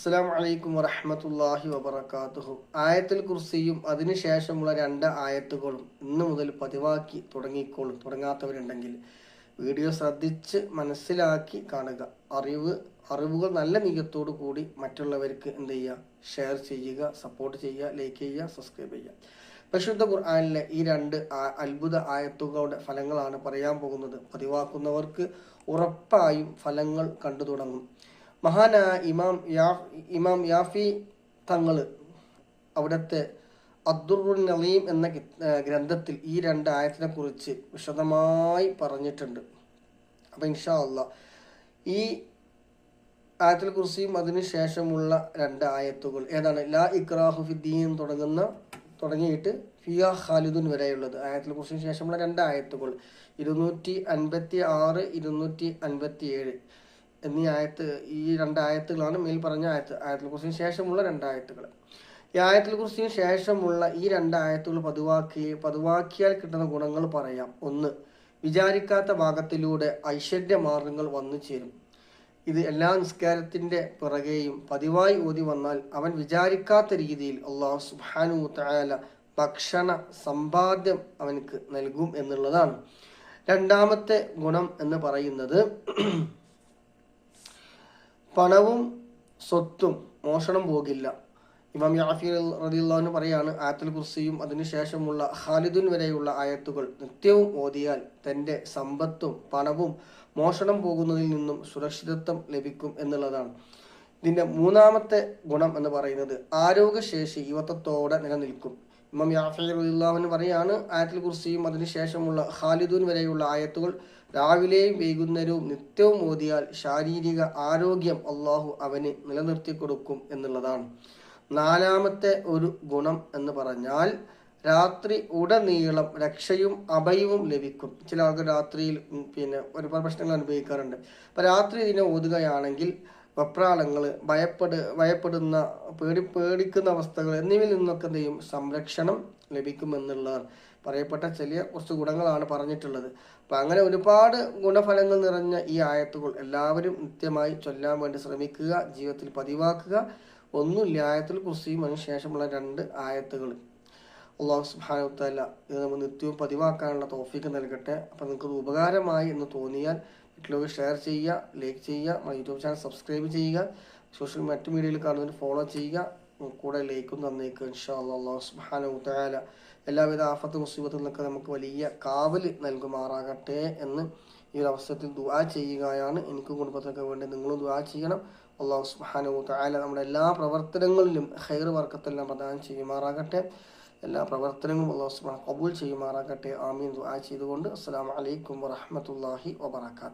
അസ്സലാമു അലൈക്കും വറഹ്മത്തുള്ളാഹി വബറകാതുഹു. ആയത്തുൽ കുർസിയും അതിനുശേഷമുള്ള 2 ആയത്തുകളും ഇന്ന് മുതൽ പതിവാക്കി തുടങ്ങാത്തവരുണ്ടെങ്കിൽ വീഡിയോ ശ്രദ്ധിച്ച് മനസ്സിലാക്കി കാണുക. അറിവുകൾ നല്ല നീയത്തോടു കൂടി മറ്റുള്ളവർക്ക് എന്ത് ചെയ്യുക, ഷെയർ ചെയ്യുക, സപ്പോർട്ട് ചെയ്യുക, ലൈക്ക് ചെയ്യുക, സബ്സ്ക്രൈബ് ചെയ്യുക. പരിശുദ്ധ ഖുർആനിലെ ഈ 2 അത്ഭുത ആയത്തുകളുടെ ഫലങ്ങളാണ് പറയാൻ പോകുന്നത്. പതിവാക്കുന്നവർക്ക് ഉറപ്പായും ഫലങ്ങൾ കണ്ടു തുടങ്ങും. മഹാനായ ഇമാം യാഫി തങ്ങൾ അവിടുത്തെ അദ്ദുറുൻ നളീം എന്ന ഗ്രന്ഥത്തിൽ ഈ 2 ആയത്തിനെ കുറിച്ച് വിശദമായി പറഞ്ഞിട്ടുണ്ട്. അപ്പം ഇൻഷാ അല്ലാഹ് ഈ ആയത്തുൽ കുർസിയും അതിനു ശേഷമുള്ള 2 ആയത്തുകൾ ഏതാണ്? ലാ ഇക്റാഹു ഫിദ്ദീൻ തുടങ്ങിയിട്ട് ഫിയാ ഖാലിദുൻ വരെയുള്ളത്. ആയത്തുൽ കുർസിന് ശേഷമുള്ള 2 ആയത്തുകൾ 256, 257 എന്നീ ഈ 2 ആയത്തുകളാണ് മേൽ പറഞ്ഞ ആയത്തുൽ കുർസിന് ശേഷമുള്ള 2 ആയത്തുകൾ. ഈ ആയത്തുൽ കുർസിന് ശേഷമുള്ള ഈ 2 ആയത്തുകൾ പതിവാക്കിയാൽ കിട്ടുന്ന ഗുണങ്ങൾ പറയാം. 1, വിചാരിക്കാത്ത ഭാഗത്തിലൂടെ ഐശ്വര്യ മാർഗങ്ങൾ വന്നു ചേരും. ഇത് എല്ലാ നിസ്കാരത്തിന്റെ പിറകെയും പതിവായി ഓതി വന്നാൽ അവൻ വിചാരിക്കാത്ത രീതിയിൽ അല്ലാഹു സുബ്ഹാനഹു തആല ഭക്ഷണ സമ്പാദ്യം അവനക്ക് നൽകും എന്നുള്ളതാണ്. 2ാമത്തെ ഗുണം എന്ന് പറയുന്നത് പണവും സ്വത്തും മോഷണം പോകില്ല. ഇമാം യാഫി റളിയല്ലാഹു അൻഹു പറയാണ്, ആയത്തുൽ കുർസിയും അതിനുശേഷമുള്ള ഖാലിദുൻ വരെയുള്ള ആയത്തുകൾ നിത്യവും ഓതിയാൽ തൻ്റെ സമ്പത്തും പണവും മോഷണം പോകുന്നതിൽ നിന്നും സുരക്ഷിതത്വം ലഭിക്കും എന്നുള്ളതാണ്. ഇതിൻ്റെ 3ാമത്തെ ഗുണം എന്ന് പറയുന്നത് ആരോഗ്യശേഷി യുവത്വത്തോടെ നിലനിൽക്കും. ഇമാം യാഫി റളിയല്ലാഹു അൻഹു പറയാണ്, ആയത്തുൽ കുർസിയും അതിനുശേഷമുള്ള ഖാലിദുൻ വരെയുള്ള ആയത്തുകൾ രാവിലെയും വൈകുന്നേരവും നിത്യവും ഓതിയാൽ ശാരീരിക ആരോഗ്യം അള്ളാഹു അവന് നിലനിർത്തി കൊടുക്കും എന്നുള്ളതാണ്. 4ാമത്തെ ഒരു ഗുണം എന്ന് പറഞ്ഞാൽ രാത്രി ഉടനീളം രക്ഷയും അഭയവും ലഭിക്കും. ചില ആൾക്കാർ രാത്രിയിൽ ഒരുപാട് പ്രശ്നങ്ങൾ അനുഭവിക്കാറുണ്ട്. അപ്പം രാത്രി ഇതിനെ ഓതുകയാണെങ്കിൽ വെപ്രാളങ്ങൾ, ഭയപ്പെടുന്ന പേടിക്കുന്ന അവസ്ഥകൾ എന്നിവയിൽ നിന്നൊക്കെ എന്തെയും സംരക്ഷണം ലഭിക്കുമെന്നുള്ളതാണ് പറയപ്പെട്ട കുറച്ച് ഗുണങ്ങളാണ് പറഞ്ഞിട്ടുള്ളത്. അപ്പം അങ്ങനെ ഒരുപാട് ഗുണഫലങ്ങൾ നിറഞ്ഞ ഈ ആയത്തുകൾ എല്ലാവരും നിത്യമായി ചൊല്ലാൻ വേണ്ടി ശ്രമിക്കുക, ജീവിതത്തിൽ പതിവാക്കുക. ഒന്നുമില്ല, ആയത്തുൽ കുർസിയും അതിന് ശേഷമുള്ള 2 ആയത്തുകൾ. അല്ലാഹു സുബ്ഹാനഹു തആല ഇത് നമ്മൾ നിത്യവും പതിവാക്കാനുള്ള തൗഫീഖ് നൽകട്ടെ. അപ്പം നിങ്ങൾക്ക് ഉപകാരമായി എന്ന് തോന്നിയാൽ മറ്റുള്ളവർ ഷെയർ ചെയ്യുക, ലൈക്ക് ചെയ്യുക, നമ്മുടെ യൂട്യൂബ് ചാനൽ സബ്സ്ക്രൈബ് ചെയ്യുക, മറ്റു മീഡിയയിൽ കാണുന്നതിന് ഫോളോ ചെയ്യുക, കൂടെ ലൈക്കും തന്നേക്കുക. ഇൻഷാ അല്ലാഹ് അല്ലാഹു സുബ്ഹാനഹു തആല എല്ലാവിധ ആഫത്ത് മുസീബത്തിൽ നിന്നൊക്കെ നമുക്ക് വലിയ കാവൽ നൽകുമാറാകട്ടെ എന്ന് ഈ ഒരു അവസരത്തിൽ ദുആ ചെയ്യുകയാണ്. എനിക്കും കുടുംബത്തിനൊക്കെ വേണ്ടി നിങ്ങളും ദുആ ചെയ്യണം. അല്ലാഹു സുബ്ഹാനഹു തആല നമ്മുടെ എല്ലാ പ്രവർത്തനങ്ങളിലും ഖൈർ ബർക്കത്തെല്ലാം പ്രദാനം ചെയ്യുമാറാകട്ടെ. എല്ലാ പ്രവർത്തനങ്ങളും അല്ലാഹു സുബ്ഹാനഹു കബൂൽ ചെയ്യുമാറാകട്ടെ. ആമീൻ. ദുആ ചെയ്തുകൊണ്ട് അസ്സലാമു അലൈക്കും വറഹ്മത്തുള്ളാഹി വബറകാതുഹു.